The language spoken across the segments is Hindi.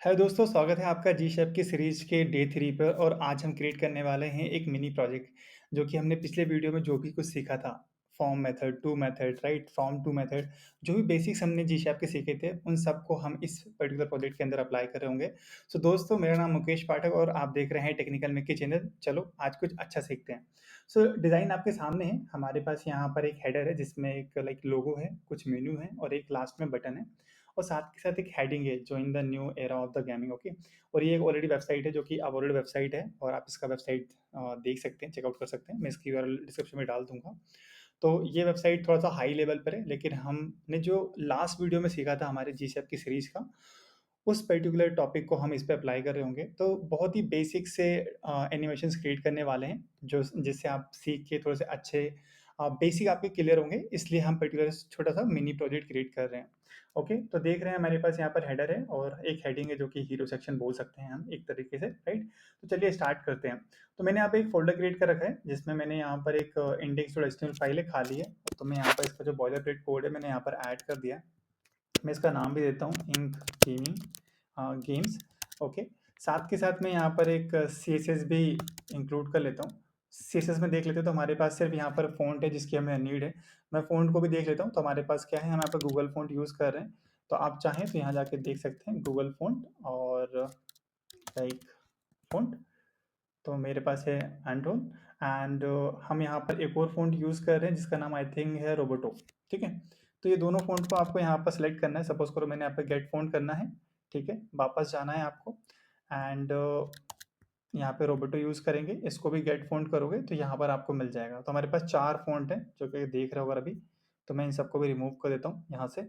हेलो दोस्तों, स्वागत है आपका जी शैप की सीरीज के डे 3 पर। और आज हम क्रिएट करने वाले हैं एक मिनी प्रोजेक्ट जो कि हमने पिछले वीडियो में जो भी कुछ सीखा था। Form method, to method, right, form to method, जो भी बेसिक्स हमने जी शैप के सीखे थे उन सबको हम इस पर्टिकुलर प्रोजेक्ट के अंदर अप्लाई कर रहे होंगे। सो दोस्तों, मेरा नाम मुकेश पाठक और आप देख रहे हैं टेक्निकल मिक्की चैनल। चलो आज कुछ अच्छा सीखते हैं। सो डिज़ाइन आपके सामने है। हमारे पास यहाँ पर एक हेडर है जिसमें एक लाइक लोगो है, कुछ मेन्यू है और एक लास्ट में बटन है। और साथ के साथ एक हेडिंग है, join the new era of the gaming. Okay. और ये एक ऑलरेडी वेबसाइट है जो कि अपलोडेड वेबसाइट है और आप इसका वेबसाइट देख सकते हैं, चेकआउट कर सकते हैं। मैं इसकी यूआरएल डिस्क्रिप्शन में डाल दूंगा। तो ये वेबसाइट थोड़ा सा हाई लेवल पर है, लेकिन हमने जो लास्ट वीडियो में सीखा था हमारे जी की सीरीज का, उस पर्टिकुलर टॉपिक को हम इस पे अप्लाई कर रहे होंगे। तो बहुत ही बेसिक से एनिमेशंस क्रिएट करने वाले हैं जो जिससे आप सीख के थोड़े से अच्छे बेसिक आपके क्लियर होंगे। इसलिए हम पर्टिकुलर छोटा सा मिनी प्रोजेक्ट क्रिएट कर रहे हैं। ओके, तो देख रहे हैं हमारे पास यहाँ पर हेडर है और एक हेडिंग है जो कि हीरो सेक्शन बोल सकते हैं हम एक तरीके से, राइट। तो चलिए स्टार्ट करते हैं। तो मैंने यहाँ पे एक फोल्डर क्रिएट कर रखा है जिसमें मैंने यहाँ पर एक इंडेक्स.html फाइल है खाली है। तो मैं यहाँ पर इसका जो बॉयलर प्लेट कोड है मैंने यहाँ पर ऐड कर दिया। मैं इसका नाम भी देता हूँ इंक गेमिंग गेम्स। ओके। साथ के साथ मैं यहाँ पर एक सी एस एस भी इंक्लूड कर लेता हूँ। सी एस एस में देख लेते हैं तो हमारे पास सिर्फ यहाँ पर फ़ॉन्ट है जिसकी हमें नीड है। मैं फ़ॉन्ट को भी देख लेता हूँ तो हमारे पास क्या है, हम यहाँ पर गूगल फ़ॉन्ट यूज़ कर रहे हैं। तो आप चाहें तो यहाँ जाके देख सकते हैं गूगल फ़ॉन्ट और लाइक फ़ॉन्ट। तो मेरे पास है एंटोन। एंड हम यहाँ पर एक और फ़ॉन्ट यूज़ कर रहे हैं जिसका नाम आई थिंक है रोबोटो। ठीक है। तो ये दोनों फ़ॉन्ट को आपको यहाँ पर सेलेक्ट करना है। सपोज करो मैंने यहाँ पर गेट फ़ॉन्ट करना है। ठीक है, वापस जाना है आपको। एंड यहाँ पे रोबोटो यूज़ करेंगे, इसको भी गेट फ़ॉन्ट करोगे तो यहाँ पर आपको मिल जाएगा। तो हमारे पास 4 फ़ॉन्ट हैं जो कि देख रहे होगा अभी। तो मैं इन सबको भी रिमूव कर देता हूँ यहाँ से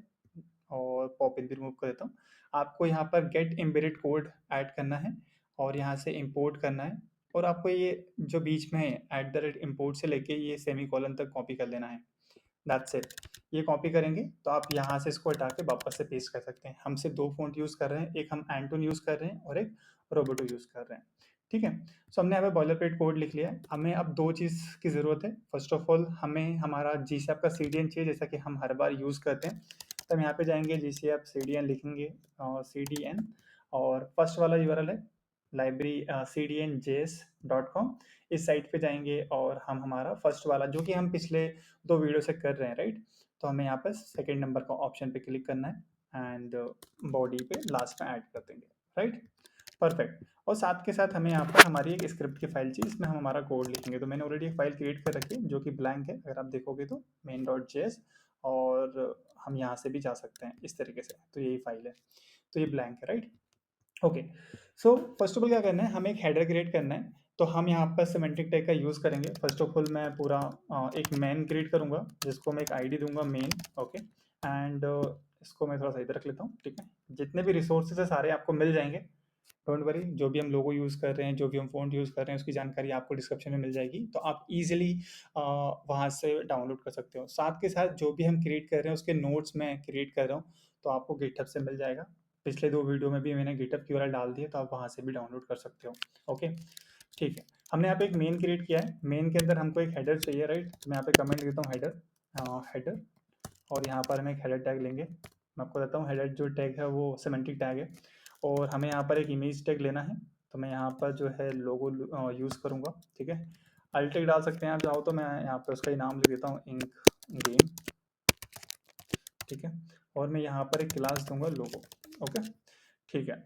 और पॉप इन भी रिमूव कर देता हूँ। आपको यहाँ पर गेट एम्बेडेड कोड ऐड करना है और यहाँ से इंपोर्ट करना है। और आपको ये जो बीच में है @import से लेके ये सेमीकोलन तक कॉपी कर लेना है। That's it. ये कॉपी करेंगे तो आप यहाँ से इसको हटा के वापस से पेस्ट कर सकते हैं। हम सिर्फ 2 फ़ॉन्ट यूज़ कर रहे हैं, एक हम एंटोन यूज़ कर रहे हैं और एक रोबोटो यूज़ कर रहे हैं। ठीक है? सो हमने यहाँ पे बॉयलरप्लेट कोड लिख लिया है। हमें अब 2 चीज़ की ज़रूरत है। फर्स्ट ऑफ ऑल हमें हमारा जीसैप का सीडीएन चाहिए जैसा कि हम हर बार यूज़ करते हैं। तो हम यहाँ पे जाएँगे जीसीएप सीडीएन लिखेंगे सीडीएन और फर्स्ट वाला यूआरएल है लाइब्रेरी cdnjs.com। इस साइट पे जाएँगे और हम हमारा फर्स्ट वाला जो कि हम पिछले 2 वीडियो से कर रहे हैं, राइट। तो हमें यहाँ पर सेकंड नंबर का ऑप्शन पे क्लिक करना है एंड बॉडी पे लास्ट में ऐड कर देंगे, राइट। परफेक्ट। और साथ के साथ हमें यहाँ पर हमारी एक स्क्रिप्ट की फाइल चाहिए, इसमें हम हमारा कोड लिखेंगे। तो मैंने ऑलरेडी एक फाइल क्रिएट कर रखी है जो कि ब्लैंक है, अगर आप देखोगे तो main.js। और हम यहाँ से भी जा सकते हैं इस तरीके से। तो यही फाइल है, तो ये ब्लैंक है, right. Okay. So first of all क्या करना है, हमें एक हेडर क्रिएट करना है। तो हम यहाँ पर सिमेंटिक टैग का यूज़ करेंगे। फर्स्ट ऑफ ऑल मैं पूरा एक मेन क्रिएट करूँगा जिसको मैं एक आईडी दूंगा मेन। ओके। एंड इसको मैं थोड़ा सा इधर रख लेता हूँ। ठीक है, जितने भी रिसोर्सेज है सारे आपको मिल जाएंगे। डोंट वरी, जो भी हम लोगो यूज़ कर रहे हैं, जो भी हम फ़ॉन्ट यूज़ कर रहे हैं, उसकी जानकारी आपको डिस्क्रिप्शन में मिल जाएगी। तो आप ईज़िली वहाँ से डाउनलोड कर सकते हो। साथ के साथ जो भी हम क्रिएट कर रहे हैं उसके नोट्स मैं क्रिएट कर रहा हूँ तो आपको गिटहब से मिल जाएगा। पिछले 2 वीडियो में भी मैंने गिटहब की यूआरएल डाल दी है तो आप वहाँ से भी डाउनलोड कर सकते हो। ओके, ठीक है। हमने यहाँ पे एक मेन क्रिएट किया है। मेन के अंदर हमको एक हेडर चाहिए, राइट। तो मैं यहाँ पे कमेंट देता हूँ हेडर। और यहाँ पर हम एक हेडर टैग लेंगे। मैं आपको बताता हूँ हेडर जो टैग है वो सिमेंटिक टैग है। और हमें यहाँ पर एक इमेज टैग लेना है। तो मैं यहाँ पर जो है लोगो यूज़ करूँगा। ठीक है, अल्ट टैग डाल सकते हैं आप चाहो तो। मैं यहाँ पर उसका ही नाम लिख देता हूँ इंक गेम। ठीक है, और मैं यहाँ पर एक क्लास दूंगा लोगो। ओके, ठीक है।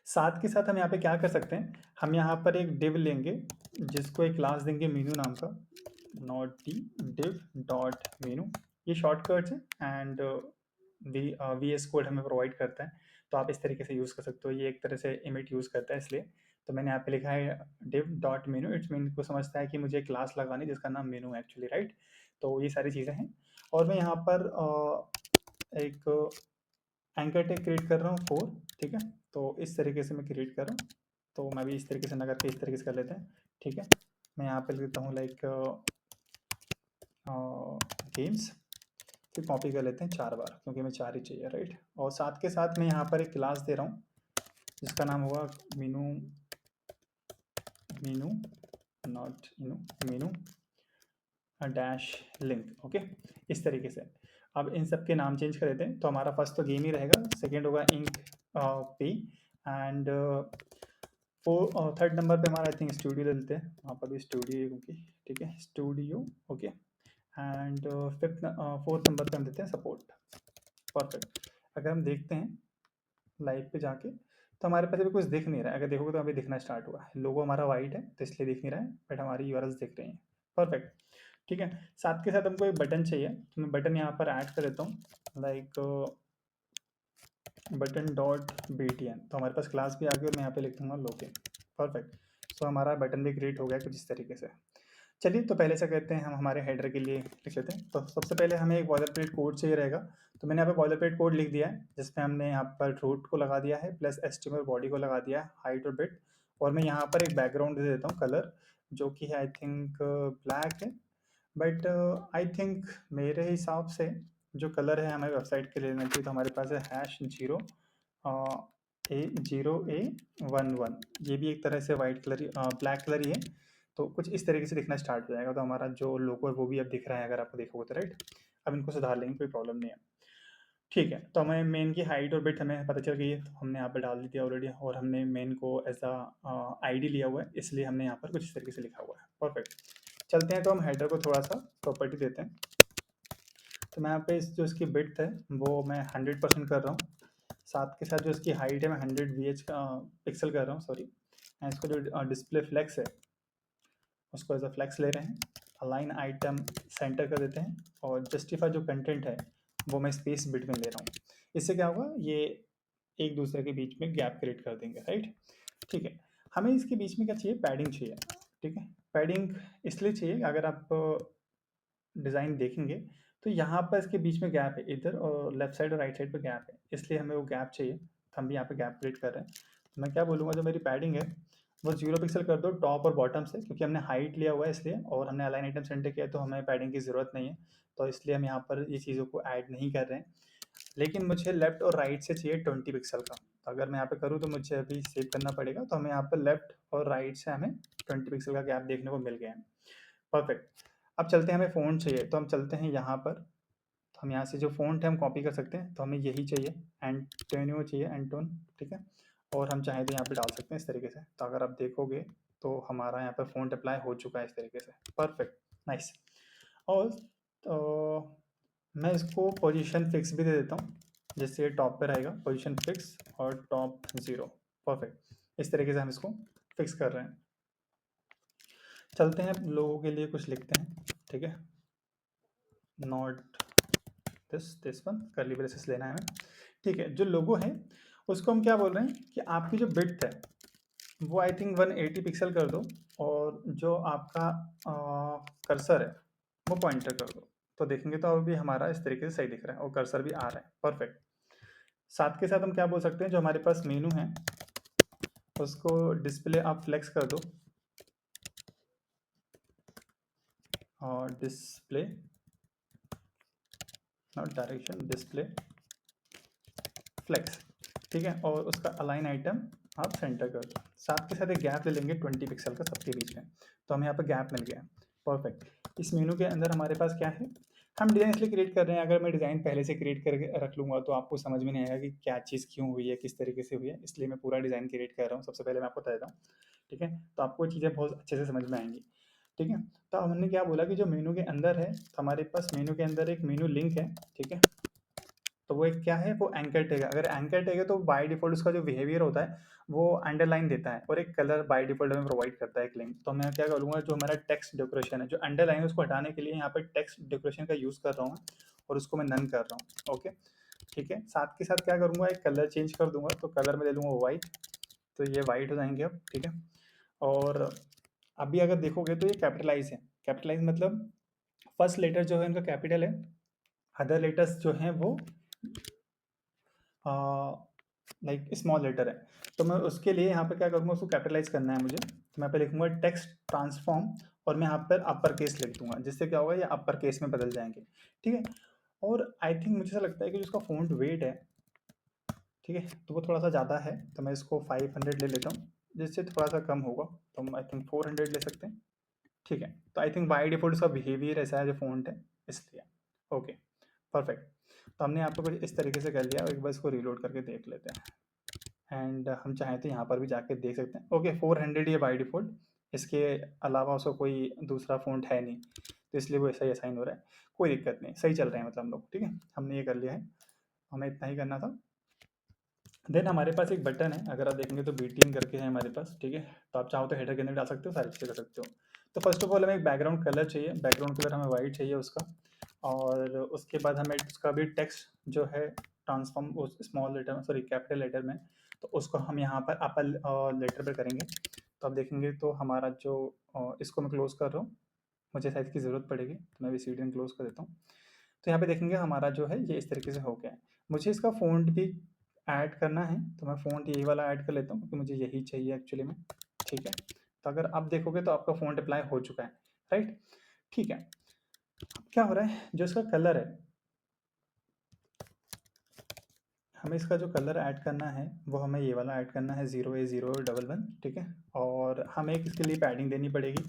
साथ के साथ हम यहाँ पे क्या कर सकते हैं, हम यहाँ पर एक डिव लेंगे जिसको एक क्लास देंगे मेनू नाम का। Not D div dot menu, ये शॉर्टकट्स है एंड वी एस कोड हमें प्रोवाइड करता है। तो आप इस तरीके से यूज़ कर सकते हो, ये एक तरह से इमिट यूज़ करता है इसलिए। तो मैंने यहाँ पे लिखा है div dot menu. It's mean को समझता है कि मुझे क्लास लगानी जिसका नाम मेनू है एक्चुअली, राइट। तो ये सारी चीज़ें हैं। और मैं यहाँ पर एक एंकर टैग क्रिएट कर रहा हूँ 4। ठीक है, तो इस तरीके से मैं क्रिएट कर रहा हूँ। तो मैं भी इस तरीके से ना करके इस तरीके से कर लेते हैं। ठीक है, मैं यहाँ पे लिख देता हूँ लाइक गेम्स। फिर कॉपी कर लेते हैं 4 बार क्योंकि हमें 4 ही चाहिए, राइट। और साथ के साथ मैं यहाँ पर एक क्लास दे रहा हूँ जिसका नाम होगा Meenu Meenu not Meenu Meenu dash link. Okay, इस तरीके से अब इन सब के नाम चेंज कर देते हैं। तो हमारा फर्स्ट तो गेम ही रहेगा, सेकेंड होगा इंक पे एंड थर्ड नंबर पे हमारा आई थिंक स्टूडियो ले लेते हैं, वहाँ पर भी स्टूडियो होगी, ठीक है, studio okay. And fourth number पे हम देते हैं सपोर्ट। परफेक्ट। अगर हम देखते हैं लाइव पे जाके तो हमारे पास अभी कुछ दिख नहीं रहा है। अगर देखोगे तो अभी दिखना स्टार्ट हुआ है। लोगो हमारा वाइट है तो इसलिए दिख नहीं रहा है, बट हमारी यूआरएल्स दिख रही हैं। परफेक्ट। ठीक है, साथ के साथ हमको एक बटन चाहिए, तो मैं बटन यहाँ पर ऐड कर देता हूँ, लाइक बटन डॉट btn। तो हमारे पास क्लास भी आ गई और मैं यहाँ पे लिख दूंगा लॉगिन। परफेक्ट। सो हमारा बटन भी क्रिएट हो गया कुछ इस तरीके से। चलिए, तो पहले से कहते हैं हम हमारे हेडर के लिए लिख लेते हैं। तो सबसे पहले हमें एक बॉयलर प्लेट कोड चाहिए रहेगा। तो मैंने यहाँ पे बॉयलर प्लेट कोड लिख दिया है, जिसमें हमने यहाँ पर रूट को लगा दिया है प्लस एचटीएमएल बॉडी को लगा दिया है, हाइट और बिट। और मैं यहाँ पर एक बैकग्राउंड दे देता हूँ कलर, जो कि है आई थिंक ब्लैक है। बट आई थिंक मेरे हिसाब से जो कलर है हमारी वेबसाइट के लिए लेना चाहिए। तो हमारे पास है #A0A11। ये भी एक तरह से वाइट कलर ही, ब्लैक कलर ही है। तो कुछ इस तरीके से दिखना स्टार्ट हो जाएगा। तो हमारा जो लोगो है वो भी अब दिख रहा है, अगर आपको देखोगे तो, राइट। अब इनको सुधार लेंगे, कोई प्रॉब्लम नहीं है। ठीक है, तो हमें मेन की हाइट और बिट हमें पता चल गई है, तो हमने यहाँ पे डाल दी थी ऑलरेडी। और हमने मेन को एज अ आईडी लिया हुआ है, इसलिए हमने यहाँ पर कुछ इस तरीके से लिखा हुआ है। परफेक्ट। चलते हैं, तो हम हेडर को थोड़ा सा प्रॉपर्टी देते हैं। तो मैं यहाँ पे जो इसकी बिट है वो मैं 100% कर रहा हूँ। साथ के साथ जो इसकी हाइट है मैं 100 का पिक्सल कर रहा हूँ, सॉरी। एंड इसको जो डिस्प्ले फ्लेक्स है उसको एज अ फ्लेक्स ले रहे हैं। अलाइन आइटम सेंटर कर देते हैं। और जस्टिफाई जो कंटेंट है वो मैं स्पेस बिट में ले रहा हूँ। इससे क्या होगा, ये एक दूसरे के बीच में गैप क्रिएट कर देंगे, राइट। ठीक है, हमें इसके बीच में क्या चाहिए, पैडिंग चाहिए। ठीक है, पैडिंग इसलिए चाहिए, अगर आप डिज़ाइन देखेंगे तो यहाँ पर इसके बीच में गैप है, इधर और लेफ्ट साइड और राइट साइड पे गैप है, इसलिए हमें वो गैप चाहिए। तो हम भी यहाँ पे गैप क्रिएट कर रहे हैं। तो मैं क्या बोलूँगा, जो मेरी पैडिंग है वो 0 पिक्सल कर दो टॉप और बॉटम से, क्योंकि हमने हाइट लिया हुआ है इसलिए, और हमने अलाइन आइटम सेंटर किया है, तो हमें पैडिंग की ज़रूरत नहीं है। तो इसलिए हम यहाँ पर ये चीज़ों को ऐड नहीं कर रहे हैं। लेकिन मुझे लेफ्ट और राइट से चाहिए 20 पिक्सल का। तो अगर मैं यहाँ पे करूँ तो मुझे अभी सेव करना पड़ेगा। तो हमें यहाँ पर लेफ्ट और राइट से हमें 20 पिक्सल का गैप देखने को मिल गया है। परफेक्ट। अब चलते हैं, हमें फ़ॉन्ट चाहिए, तो हम चलते हैं यहाँ पर। तो हम यहाँ से जो फ़ॉन्ट है हम कॉपी कर सकते हैं। तो हमें यही चाहिए, एंटोनियो चाहिए, एंटोन। ठीक है, और हम चाहें तो यहाँ पे डाल सकते हैं इस तरीके से। तो अगर आप देखोगे तो हमारा यहाँ पर फ़ॉन्ट अप्लाई हो चुका है इस तरीके से। Perfect, nice. और तो मैं इसको पोजीशन फिक्स भी दे देता हूँ, जिससे ये टॉप पे रहेगा, पोजीशन फिक्स और टॉप 0। परफेक्ट। इस तरीके से हम इसको फिक्स कर रहे हैं। चलते हैं, लोगों के लिए कुछ लिखते हैं। ठीक है, not this one, curly braces लेना है हमें। ठीक है, जो लोगो है उसको हम क्या बोल रहे हैं कि आपकी जो बिट है वो आई थिंक 180 पिक्सल कर दो, और जो आपका कर्सर है वो पॉइंटर कर दो। तो देखेंगे तो अभी हमारा इस तरीके से सही दिख रहा है और कर्सर भी आ रहा है। परफेक्ट। साथ के साथ हम क्या बोल सकते हैं, जो हमारे पास मेनू है उसको डिस्प्ले आप फ्लेक्स कर दो, और display not direction, display flex. ठीक है, और उसका अलाइन आइटम आप सेंटर कर दो। साथ के साथ एक गैप ले लेंगे 20 पिक्सल का सबके बीच में। तो हमें यहाँ पर गैप मिल गया। परफेक्ट। इस मेनू के अंदर हमारे पास क्या है, हम डिज़ाइन इसलिए क्रिएट कर रहे हैं। अगर मैं डिज़ाइन पहले से क्रिएट करके रख लूँगा तो आपको समझ में नहीं आएगा कि क्या चीज़ क्यों हुई है, किस तरीके से हुई है। इसलिए मैं पूरा डिज़ाइन क्रिएट कर रहा हूँ। सबसे पहले मैं आपको बता देता हूँ, ठीक है, तो आपको चीज़ें बहुत अच्छे से समझ में आएंगी। ठीक है, तो हमने क्या बोला कि जो मेनू के अंदर है, तो हमारे पास मेनू के अंदर एक मेनू लिंक है। ठीक है, तो वो एक क्या है, वो एंकर टैग है। अगर एंकर टैग है तो बाय डिफ़ॉल्ट उसका जो बिहेवियर होता है वो अंडरलाइन देता है, और एक कलर बाय डिफ़ॉल्ट हमें प्रोवाइड करता है, एक लिंक। तो मैं क्या करूँगा, जो हमारा टेक्स्ट डेकोरेशन है, जो अंडरलाइन है उसको हटाने के लिए यहाँ पे टेक्स्ट डेकोरेशन का यूज़ कर रहा हूँ और उसको मैं नन कर रहा हूँ। ओके, ठीक है। साथ के साथ क्या करूँगा, एक कलर चेंज कर दूँगा। तो कलर में ले लूँगा वाइट, तो ये वाइट हो जाएँगे अब। ठीक है, और अभी अगर देखोगे तो ये कैपिटलाइज़ है। कैपिटलाइज़ मतलब फर्स्ट लेटर जो है इनका कैपिटल है, अदर लेटर्स जो हैं वो लाइक स्मॉल लेटर है। तो मैं उसके लिए यहाँ पे क्या करूँगा, उसको कैपिटलाइज करना है मुझे। तो मैं पे लिखूँगा टेक्स्ट ट्रांसफॉर्म, और मैं यहाँ पर अपर केस लिख दूँगा, जिससे क्या होगा, ये अपर केस में बदल जाएंगे। ठीक है, और आई थिंक मुझे ऐसा लगता है कि जो इसका फ़ॉन्ट वेट है, ठीक है, तो वो थोड़ा सा ज़्यादा है। तो मैं इसको 500 ले लेता हूँ, जिससे थोड़ा सा कम होगा। तो हम आई थिंक 400 ले सकते हैं। ठीक है, तो आई थिंक बाई डिफ़ॉल्ट इसका बिहेवियर ऐसा है, जो फ़ॉन्ट है इसलिए। Okay, perfect. तो हमने यहाँ पे कुछ इस तरीके से कर लिया। एक बार इसको रीलोड करके देख लेते हैं। एंड हम चाहें तो यहाँ पर भी जाके देख सकते हैं। ओके 400 ये बाय डिफ़ॉल्ट, इसके अलावा उसका कोई दूसरा फ़ॉन्ट है नहीं, तो इसलिए वो ऐसा ही असाइन हो रहा है। कोई दिक्कत नहीं, सही चल रहे हैं मतलब हम लोग, ठीक है? हमने ये कर लिया है, हमें इतना ही करना था। देन हमारे पास एक बटन है, अगर आप देखेंगे तो बीटीएन करके है हमारे पास, ठीक है? तो आप चाहो तो हेडर के अंदर डाल सकते हो, सारी चीज़ें कर सकते हो। तो फर्स्ट ऑफ ऑल हमें एक बैकग्राउंड कलर चाहिए, बैकग्राउंड कलर हमें वाइट चाहिए उसका, और उसके बाद हमें उसका भी टेक्स्ट जो है ट्रांसफॉर्म उस स्मॉल लेटर में, सॉरी कैपिटल लेटर में, तो उसको हम यहाँ पर अपर लेटर पर करेंगे। तो आप देखेंगे तो हमारा जो इसको मैं क्लोज़ कर रहा हूँ, मुझे शायद की ज़रूरत पड़ेगी, तो मैं भी सीढ़ी क्लोज़ कर देता हूँ। तो यहाँ पे देखेंगे हमारा जो है ये इस तरीके से हो गया है। मुझे इसका फ़ॉन्ट भी ऐड करना है, तो मैं फ़ॉन्ट यही वाला ऐड कर लेता हूँ क्योंकि मुझे यही चाहिए एक्चुअली में, ठीक है? तो अगर आप देखोगे तो आपका फ़ॉन्ट अप्लाई हो चुका है, राइट? ठीक है। अब क्या हो रहा है, जो इसका कलर है, हमें इसका जो कलर ऐड करना है वो हमें ये वाला ऐड करना है 0A011, ठीक है? और हमें एक इसके लिए पैडिंग देनी पड़ेगी।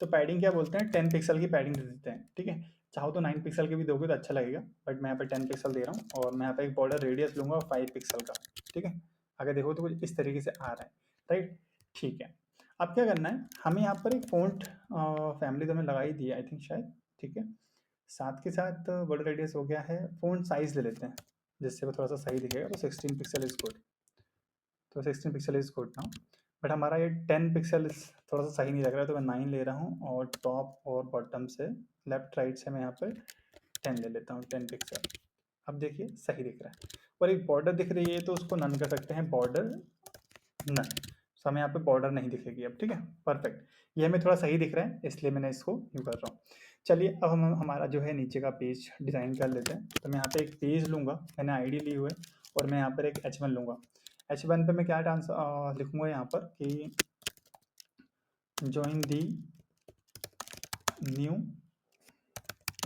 तो पैडिंग क्या बोलते हैं, 10 पिक्सल की पैडिंग दे देते हैं, ठीक है? चाहो तो 9 पिक्सल की भी दोगे तो अच्छा लगेगा, बट मैं यहाँ पे 10 पिक्सल दे रहा हूँ, और मैं यहाँ पे एक बॉर्डर रेडियस लूँगा 5 पिक्सल का, ठीक है? अगर देखो तो कुछ इस तरीके से आ रहा है, राइट? ठीक है। अब क्या करना है, हमें यहाँ पर एक फ़ॉन्ट फैमिली तो हमें लगा ही दी है आई थिंक शायद, ठीक है? साथ के साथ बॉर्डर रेडियस हो गया है, फ़ॉन्ट साइज़ ले लेते हैं, जिससे वो थोड़ा-सा सही दिखेगा, तो 16 पिक्सल इज़ गुड। तो 16 pixel is good now, but हमारा ये 10 पिक्सल थोड़ा-सा सही नहीं लग रहा है, तो मैं 9 ले रहा हूँ, और टॉप और बॉटम से लेफ्ट राइट से मैं यहाँ पर 10 ले लेता हूँ, 10 पिक्सल। अब देखिए सही दिख रहा है, और एक बॉर्डर दिख रही है तो उसको नन कर सकते हैं, बॉर्डर नन। तो हमें यहाँ पे बॉर्डर नहीं दिखेगी अब, ठीक है? परफेक्ट। ये हमें थोड़ा सही दिख रहा है, इसलिए मैंने इसको यूँ कर रहा हूँ। चलिए अब हम हमारा जो है नीचे का पेज डिज़ाइन कर लेते हैं। तो मैं यहाँ पे एक पेज लूँगा, मैंने आईडी ली हुई है, और मैं यहाँ पर एक H1 लूँगा। H1 पे मैं क्या लिखूँगा यहाँ पर कि join the new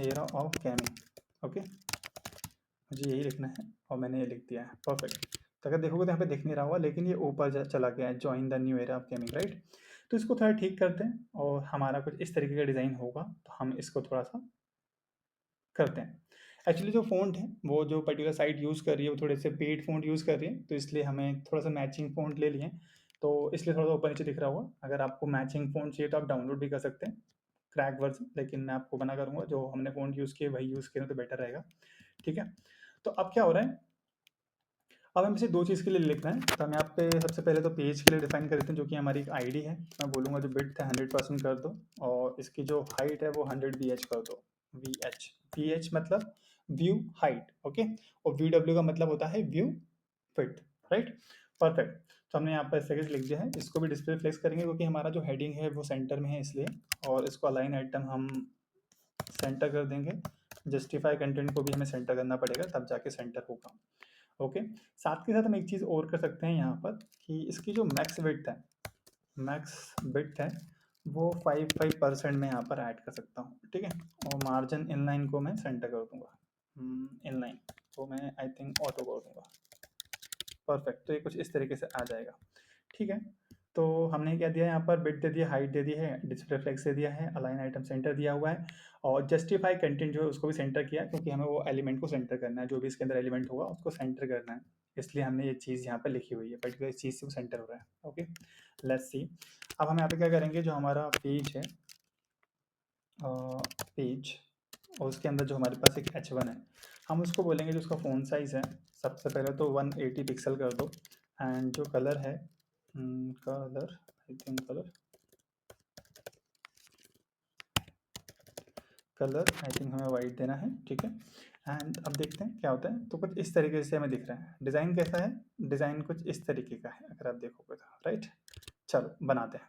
era of gaming, okay? मुझे यही लिखना है, और मैंने ये लिख दिया है, परफेक्ट। तो अगर देखोगे तो यहाँ पे दिख नहीं रहा होगा, लेकिन ये ऊपर चला गया है, join the new era of gaming, right? तो इसको थोड़ा ठीक करते हैं, और हमारा कुछ इस तरीके का डिज़ाइन होगा, तो हम इसको थोड़ा सा करते हैं। एक्चुअली जो फ़ॉन्ट है, वो जो पर्टिकुलर साइट यूज़ कर रही है, वो थोड़े से पेड फ़ॉन्ट यूज़ कर रही है, तो इसलिए हमें थोड़ा-सा मैचिंग फ़ॉन्ट ले लिए हैं, तो इसलिए थोड़ा-सा ऊपर-नीचे दिख रहा होगा। अगर आपको मैचिंग फ़ॉन्ट चाहिए तो आप डाउनलोड भी कर सकते हैं, क्रैक वर्ज़न, लेकिन मैं आपको मना करूँगा, जो हमने फ़ॉन्ट यूज़ किए वही यूज़ करें तो बेटर रहेगा, ठीक है? तो अब क्या हो रहा है, अब हमें इसे 2 चीज़ के लिए लिखना है, तो हम यहाँ पे सबसे पहले तो पेज के लिए डिफ़ाइन कर देते हैं, जो कि हमारी एक आईडी है। मैं बोलूँगा जो विड्थ है 100% कर दो, और इसकी जो हाइट है वो 100 वीएच कर दो, वीएच। वीएच मतलब व्यू हाइट, ओके? और वीडब्ल्यू का मतलब होता है व्यू विड्थ, राइट? परफेक्ट। तो हमने यहाँ पर इस तरीके से लिख दिया है, इसको भी डिस्प्ले फ्लेक्स करेंगे क्योंकि हमारा जो हेडिंग है वो सेंटर में है इसलिए, और इसको अलाइन आइटम हम सेंटर कर देंगे। जस्टिफाई कंटेंट को भी हमें सेंटर करना पड़ेगा, तब जाके सेंटर होगा, ओके? साथ के साथ हम एक चीज़ और कर सकते हैं यहाँ पर, कि इसकी जो मैक्स विड्थ है वो 5% मैं यहाँ पर ऐड कर सकता हूँ, ठीक है? और मार्जिन इनलाइन को मैं सेंटर कर दूंगा, इनलाइन को मैं आई थिंक ऑटो कर दूंगा, परफेक्ट। तो ये कुछ इस तरीके से आ जाएगा, ठीक है? तो हमने क्या दिया यहाँ पर, विड्थ दे दिया, हाइट दे दी है, डिस्प्ले फ्लेक्स दे दिया है, अलाइन आइटम सेंटर दिया हुआ है, और जस्टिफाई कंटेंट जो है उसको भी सेंटर किया है, क्योंकि हमें वो एलिमेंट को सेंटर करना है, जो भी इसके अंदर एलिमेंट होगा उसको सेंटर करना है, इसलिए हमने ये चीज़ यहाँ पर लिखी हुई है, पर्टिकुलर इस चीज़ से वो सेंटर हो रहा है, ओके? Let's see. अब हम यहाँ पे क्या करेंगे, जो हमारा पेज है, पेज, और उसके अंदर जो हमारे पास एक H1 है, हम उसको बोलेंगे, जो उसका फ़ॉन्ट साइज़ है, सबसे पहले तो 180 पिक्सल कर दो, एंड जो कलर है, colour I think colour I think हमें वाइट देना है, ठीक है? एंड अब देखते हैं क्या होता है। तो कुछ इस तरीके से हमें दिख रहा है। डिज़ाइन कैसा है? डिज़ाइन कुछ इस तरीके का है, अगर आप देखोगे तो, राइट? चलो बनाते हैं।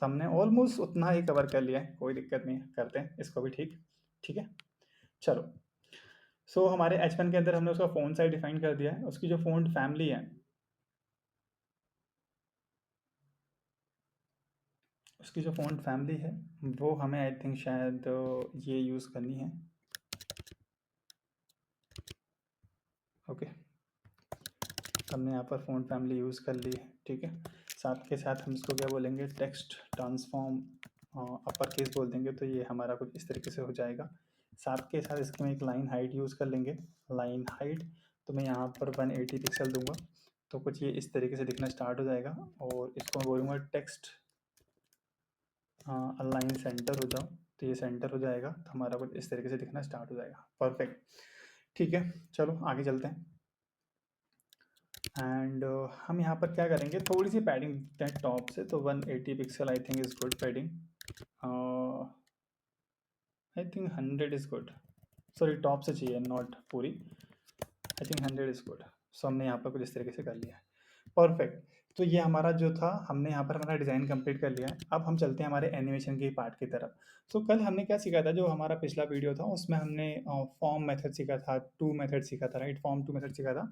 तो हमने ऑलमोस्ट उतना ही कवर कर लिया है, कोई दिक्कत नहीं है, करते हैं इसको भी ठीक, ठीक है? चलो। सो हमारे H1 के अंदर हमने उसका फ़ॉन्ट साइज़ डिफ़ाइन कर दिया है। उसकी जो फ़ॉन्ट फैमिली है, उसकी जो फ़ॉन्ट फैमिली है, वो हमें आई थिंक शायद ये यूज़ करनी है, ओके? हमने यहाँ पर फ़ॉन्ट फैमिली यूज़ कर ली है, ठीक है? साथ के साथ हम इसको क्या बोलेंगे, टेक्स्ट ट्रांसफॉर्म अपर केस बोल देंगे, तो ये हमारा कुछ इस तरीके से हो जाएगा। साथ के साथ इसकी में एक लाइन हाइट यूज़ कर लेंगे, लाइन हाइट, तो मैं यहाँ पर 180 पिक्सल दूंगा। तो कुछ ये इस तरीके से दिखना स्टार्ट हो जाएगा और इसको मैं बोलूँगा टेक्स्ट अलाइन सेंटर हो जाओ, तो ये सेंटर हो जाएगा, तो हमारा कुछ इस तरीके से दिखना स्टार्ट हो जाएगा। परफेक्ट, ठीक है, चलो आगे चलते हैं। एंड हम यहाँ पर क्या करेंगे, थोड़ी सी पैडिंग देते हैं टॉप से, तो 180 pixel I think is good padding. I think 100 is good, sorry top से चाहिए नॉट पूरी, आई थिंक 100 इज़ गुड। सो हमने यहाँ पर कुछ इस तरीके से कर लिया है। परफेक्ट, तो ये हमारा जो था, हमने यहाँ पर हमारा डिज़ाइन कंप्लीट कर लिया है। अब हम चलते हैं हमारे एनिमेशन के पार्ट की तरफ। तो कल हमने क्या सीखा था, जो हमारा पिछला वीडियो था उसमें हमने फॉर्म मेथड सीखा था, टू मेथड सीखा था, राइट, फॉर्म टू मेथड सीखा था।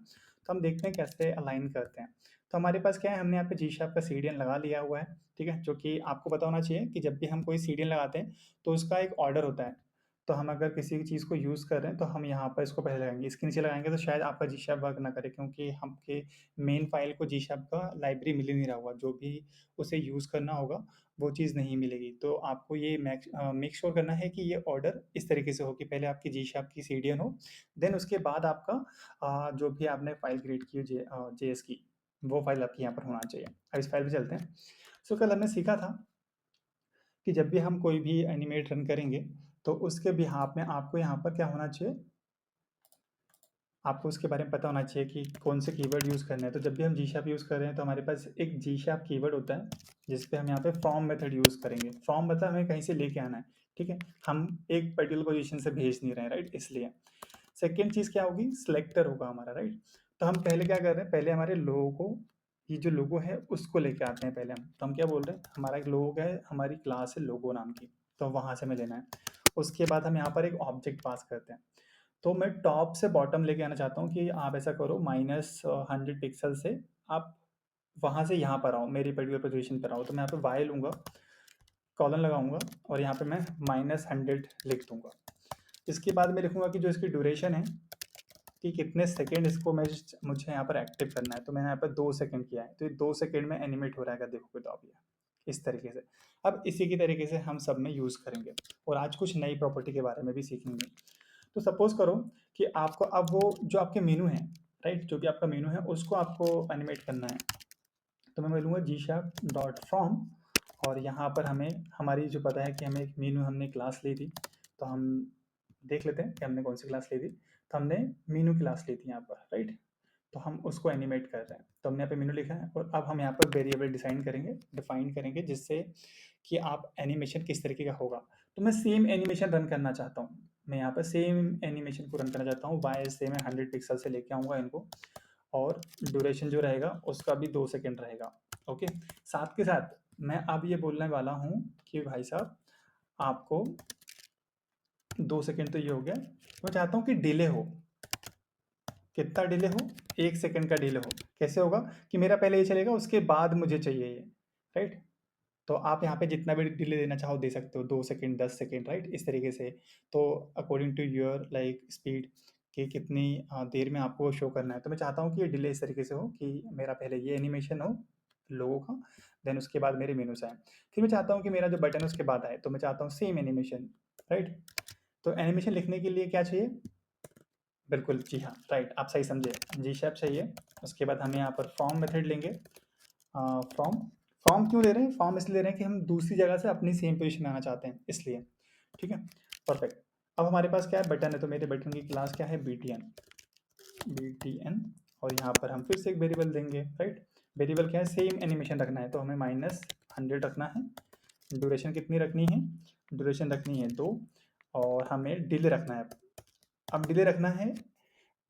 तो हम देखते हैं कैसे अलाइन करते हैं। तो हमारे पास क्या है, हमने यहाँ पे जी शार्प का सीडीएन लगा लिया हुआ है, ठीक है, जो कि आपको पता होना चाहिए कि जब भी हम कोई सीडीएन लगाते हैं तो उसका एक ऑर्डर होता है। तो हम अगर किसी भी चीज़ को यूज़ कर रहे हैं तो हम यहाँ पर इसको पहले लगाएंगे, इसके नीचे लगाएंगे तो शायद आपका जी शार्प वर्क ना करे, क्योंकि हमके मेन फाइल को जी शार्प का लाइब्रेरी मिल ही नहीं रहा होगा, जो भी उसे यूज़ करना होगा वो चीज़ नहीं मिलेगी। तो आपको ये मेक श्योर करना है कि ये ऑर्डर इस तरीके से हो कि पहले आपकी जी शार्प की सीडीएन हो, देन उसके बाद आपका जो भी आपने फाइल क्रिएट की हो जेएस की, वो फाइल आपकी यहाँ पर होना चाहिए। अब इस फाइल पे चलते हैं। सो कल हमने सीखा था कि जब भी हम कोई भी एनिमेट रन करेंगे तो उसके बिहाफ में आपको यहाँ पर क्या होना चाहिए, आपको उसके बारे में पता होना चाहिए कि कौन से कीवर्ड यूज़ करने हैं। तो जब भी हम जी शार्प यूज़ कर रहे हैं तो हमारे पास एक जी शार्प कीवर्ड होता है, जिस पे हम यहाँ पे फ्रॉम मेथड यूज़ करेंगे। फ्रॉम मतलब हमें कहीं से लेके आना है, ठीक है, हम एक पर्टिकुलर पोजीशन से भेज नहीं रहे हैं, राइट, इसलिए। सेकेंड चीज़ क्या होगी, सिलेक्टर होगा हमारा, राइट। तो हम पहले क्या कर रहे हैं, पहले हमारे लोगो को, ये जो लोगो है उसको लेके आते हैं पहले हम। तो हम क्या बोल रहे हैं, हमारा एक लोगो है, हमारी क्लास है लोगो नाम की, तो वहाँ से हमें लेना है। उसके बाद हम यहाँ पर एक ऑब्जेक्ट पास करते हैं। तो मैं टॉप से बॉटम लेके आना चाहता हूँ कि आप ऐसा करो, -100 पिक्सल से आप वहाँ से यहाँ पर आओ, मेरी पर्टिकुलर पोजीशन पर आओ। तो मैं यहाँ पे वाई लूँगा, कॉलन लगाऊंगा और यहाँ पे मैं -100 लिख दूंगा। इसके बाद मैं लिखूंगा कि जो इसकी ड्यूरेशन है कि कितने सेकंड इसको मुझे यहाँ पर एक्टिव करना है। तो मैंने यहाँ पर 2 सेकंड किया है, तो ये 2 सेकंड में एनिमेट हो रहा है, देखोगे तो आप ये इस तरीके से। अब इसी की तरीके से हम सब में यूज़ करेंगे और आज कुछ नई प्रॉपर्टी के बारे में भी सीखेंगे। तो सपोज करो कि आपको अब वो जो आपके मेनू है, राइट, जो भी आपका मेनू है उसको आपको एनिमेट करना है। तो मैं बोलूँगा जी शार्प डॉट फ्रॉम, और यहाँ पर हमें हमारी जो पता है कि हमें एक मीनू हमने क्लास ली थी, तो हम देख लेते हैं कि हमने कौन सी क्लास ली थी। तो हमने मीनू क्लास ली थी यहाँ पर, राइट। तो हम उसको एनिमेट कर रहे हैं, तो हमने यहाँ पे मीनू लिखा है और अब हम यहाँ पर वेरिएबल डिफाइन करेंगे जिससे कि आप एनिमेशन किस तरीके का होगा। तो मैं सेम एनिमेशन रन करना चाहता हूँ, मैं यहाँ पर सेम एनिमेशन को रन करना चाहता हूँ। वाई से मैं 100 पिक्सल से लेके आऊँगा इनको, और ड्यूरेशन जो रहेगा उसका भी 2 सेकेंड रहेगा। ओके, साथ के साथ मैं अब ये बोलने वाला हूँ कि भाई साहब आपको 2 सेकेंड तो ये हो गया, मैं चाहता हूँ कि डिले हो। कितना डिले हो, 1 सेकेंड का डिले हो। कैसे होगा कि मेरा पहले ये चलेगा उसके बाद मुझे चाहिए ये, राइट। तो आप यहाँ पे जितना भी डिले देना चाहो दे सकते हो, 2 सेकेंड, 10 सेकेंड, राइट, इस तरीके से। तो according to your like speed कि कितनी देर में आपको शो करना है। तो मैं चाहता हूँ कि ये डिले इस तरीके से हो कि मेरा पहले ये एनिमेशन हो लोगों का, देन उसके बाद मेरे मेनूस आए, फिर मैं चाहता हूँ कि मेरा जो बटन है उसके बाद आए। तो मैं चाहता हूँ सेम एनिमेशन, राइट। तो एनिमेशन लिखने के लिए क्या चाहिए, बिल्कुल जी हाँ, राइट, आप सही समझे, जी शैप चाहिए। उसके बाद हम यहाँ पर फॉर्म मेथड लेंगे। फॉर्म, फॉर्म क्यों ले रहे हैं, फॉर्म इसलिए ले रहे हैं कि हम दूसरी जगह से अपनी सेम पोजीशन में आना चाहते हैं, इसलिए, ठीक है, परफेक्ट। अब हमारे पास क्या है, बटन है, तो मेरे बटन की क्लास क्या है, btn, और यहाँ पर हम फिर से एक वेरिएबल देंगे, राइट। वेरिएबल क्या है, सेम एनिमेशन रखना है, तो हमें -100 रखना है। ड्यूरेशन कितनी रखनी है, ड्यूरेशन रखनी है 2, और हमें डिले रखना है। अब डिले रखना है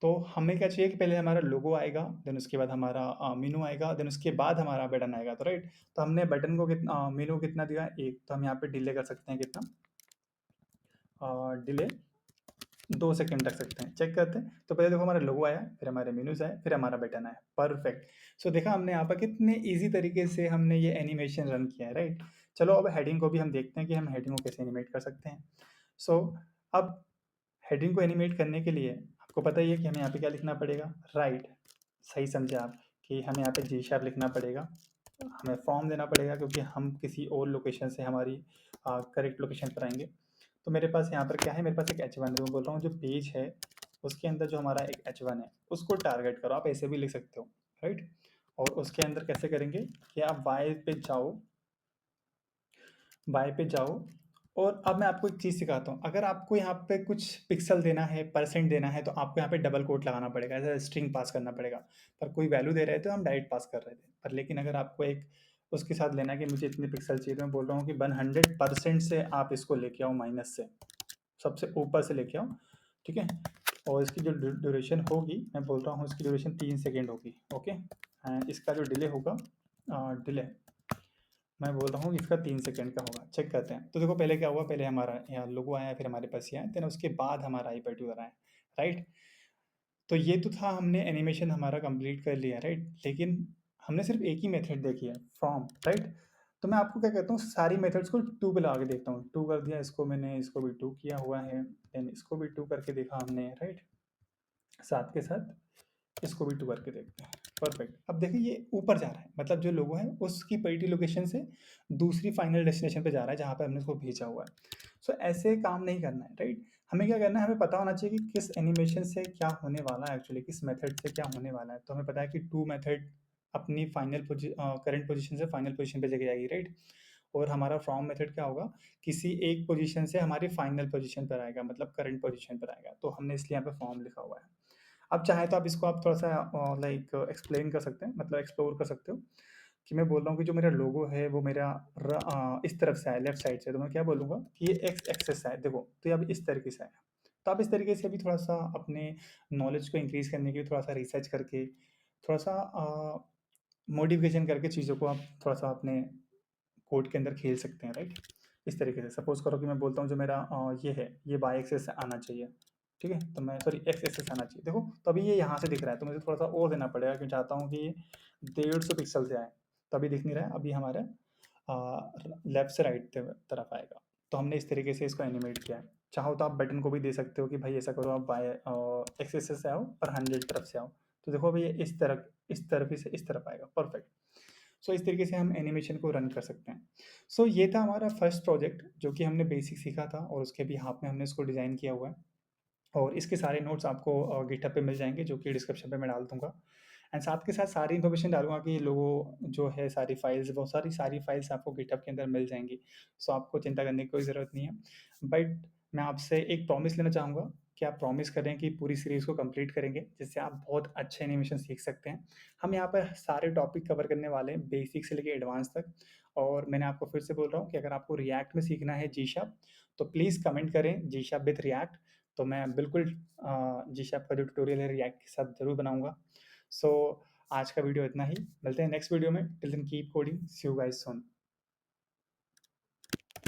तो हमें क्या चाहिए कि पहले हमारा लोगो आएगा, देन उसके बाद हमारा मेनू आएगा, देन उसके बाद हमारा बटन आएगा, तो राइट। तो हमने बटन को कितना, मेनू को कितना दिया, 1, तो हम यहाँ पे डिले कर सकते हैं कितना, डिले 2 सेकेंड रख सकते हैं। चेक करते हैं, तो पहले देखो हमारा लोगो आया, फिर हमारे मेनूज आए, फिर हमारा बटन आया, परफेक्ट। सो देखा हमने यहाँ पर कितने ईजी तरीके से हमने ये एनिमेशन रन किया है, राइट। चलो अब हेडिंग को भी हम देखते हैं कि हम हेडिंग को कैसे एनिमेट कर सकते हैं। सो अब हेडिंग को एनिमेट करने के लिए आपको पता ही है कि हमें यहाँ पे क्या लिखना पड़ेगा, राइट, सही समझे आप, कि हमें यहाँ पे जी शार्प लिखना पड़ेगा, हमें फॉर्म देना पड़ेगा क्योंकि हम किसी और लोकेशन से हमारी करेक्ट लोकेशन पर आएंगे। तो मेरे पास यहाँ पर क्या है, मेरे पास एक H1 है, मैं बोल रहा हूँ जो पेज है उसके अंदर जो हमारा एक H1 है उसको टारगेट करो, आप ऐसे भी लिख सकते हो, राइट। और उसके अंदर कैसे करेंगे कि आप वाई पे जाओ और अब मैं आपको एक चीज़ सिखाता हूँ। अगर आपको यहाँ पे कुछ पिक्सल देना है, परसेंट देना है, तो आपको यहाँ पे डबल कोट लगाना पड़ेगा, ऐसा स्ट्रिंग पास करना पड़ेगा। पर कोई वैल्यू दे रहे थे, तो हम डायरेक्ट पास कर रहे थे। पर लेकिन अगर आपको एक उसके साथ लेना है कि मुझे इतने पिक्सल चाहिए, तो मैं बोल रहा हूँ कि 100% से आप इसको लेके आओ माइनस से, सबसे ऊपर से लेके आओ, ठीक है? और इसकी जो ड्यूरेशन होगी, मैं बोल रहा हूँ इसकी ड्यूरेशन 3 सेकंड होगी, ओके? एंड इसका जो डिले होगा, डिले मैं बोल रहा हूँ इसका 3 सेकंड का होगा। चेक करते हैं। तो देखो पहले क्या हुआ, पहले हमारा यहाँ लोगो आया, फिर हमारे पास ये आया, देन उसके बाद हमारा आई-बटन आया, राइट? तो ये तो था, हमने एनिमेशन हमारा कंप्लीट कर लिया, राइट? लेकिन हमने सिर्फ एक ही मेथड देखी है, फ्रॉम, राइट? तो मैं आपको क्या कहता हूँ, सारी मेथड्स को 2 पे लगा के देखता हूँ। 2 कर दिया इसको मैंने, इसको भी 2 किया हुआ है, देन इसको भी 2 करके देखा हमने, राइट? साथ के साथ इसको भी 2 करके देखते हैं। परफेक्ट। अब देखिए ये ऊपर जा रहा है, मतलब जो लोगो है उसकी पर्टिकुलर लोकेशन से दूसरी फाइनल डेस्टिनेशन पे जा रहा है, जहाँ पे हमने उसको भेजा हुआ है। सो ऐसे काम नहीं करना है, राइट? हमें क्या करना है, हमें पता होना चाहिए कि किस एनिमेशन से क्या होने वाला है एक्चुअली, किस मेथड से क्या होने वाला है। तो हमें पता है कि 2 मेथड अपनी करंट पोजीशन से फाइनल पोजीशन पे लेके जाएगी, राइट? और हमारा फ्रॉम मेथड क्या होगा, किसी एक पोजीशन से हमारी फाइनल पोजीशन पर आएगा, मतलब करंट पोजीशन पर आएगा। तो हमने इसलिए यहाँ पे फॉर्म लिखा हुआ है। अब चाहे तो आप इसको आप थोड़ा-सा लाइक एक्सप्लेन कर सकते हैं, मतलब एक्सप्लोर कर सकते हो कि मैं बोल रहा हूँ कि जो मेरा लोगो है वो मेरा इस तरफ से है, लेफ्ट साइड से। तो मैं क्या बोलूँगा कि ये एक्स एक्सिस है, देखो, तो ये अब इस तरीके से है। तो आप इस तरीके से भी थोड़ा-सा अपने नॉलेज को इंक्रीज़ करने के लिए थोड़ा-सा रिसर्च करके, थोड़ा-सा मॉडिफ़िकेशन करके चीज़ों को आप थोड़ा-सा अपने कोड के अंदर खेल सकते हैं, राइट? इस तरीके से सपोज़ करो कि मैं बोलता हूँ जो मेरा ये है, ये वाई एक्सिस से आना चाहिए, ठीक है? तो मैं सॉरी एक्स एक्सिस से आना चाहिए। देखो, तो अभी ये यहाँ से दिख रहा है, तो मुझे थोड़ा-सा और देना पड़ेगा, क्योंकि चाहता हूँ कि ये 150 पिक्सल से आए, तभी दिख नहीं रहा है। अभी हमारा लेफ्ट से राइट तरफ आएगा। तो हमने इस तरीके से इसको एनिमेट किया है। चाहो तो आप बटन को भी दे सकते हो कि भाई ऐसा करो, आप बाय एक्स एक्सिस से आओ और 100 तरफ से आओ। तो देखो अभी ये इस तरफ ही से इस तरफ आएगा, परफेक्ट। सो इस तरीके से हम एनिमेशन को रन कर सकते हैं। सो ये था हमारा फर्स्ट प्रोजेक्ट, जो कि हमने बेसिक सीखा था और उसके बिहाफ में हमने इसको डिज़ाइन किया हुआ है। और इसके सारे नोट्स आपको गिटहब पे मिल जाएँगे, जो कि डिस्क्रिप्शन पे मैं डाल दूँगा। एंड साथ के साथ सारी इन्फॉर्मेशन डालूँगा कि लोगो जो है, सारी फाइल्स, वो सारी फाइल्स आपको गिटहब के अंदर मिल जाएँगी। सो आपको चिंता करने की कोई ज़रूरत नहीं है। बट मैं आपसे एक प्रॉमिस लेना चाहूँगा कि आप प्रॉमिस करें कि पूरी सीरीज़ को कंप्लीट करेंगे, जिससे आप बहुत अच्छे एनिमेशन सीख सकते हैं। हम यहाँ पर सारे टॉपिक कवर करने वाले हैं, बेसिक से लेके एडवांस तक। और मैंने आपको फिर से बोल रहा हूँ कि अगर आपको रिएक्ट में सीखना है जी शार्प, तो प्लीज़ कमेंट करें जी शार्प विथ रिएक्ट। तो मैं बिल्कुल जी शार्प का जो ट्यूटोरियल है रिएक्ट के साथ ज़रूर बनाऊँगा। सो आज का वीडियो इतना ही, मिलते हैं नेक्स्ट वीडियो में। Till then keep coding, see you guys soon.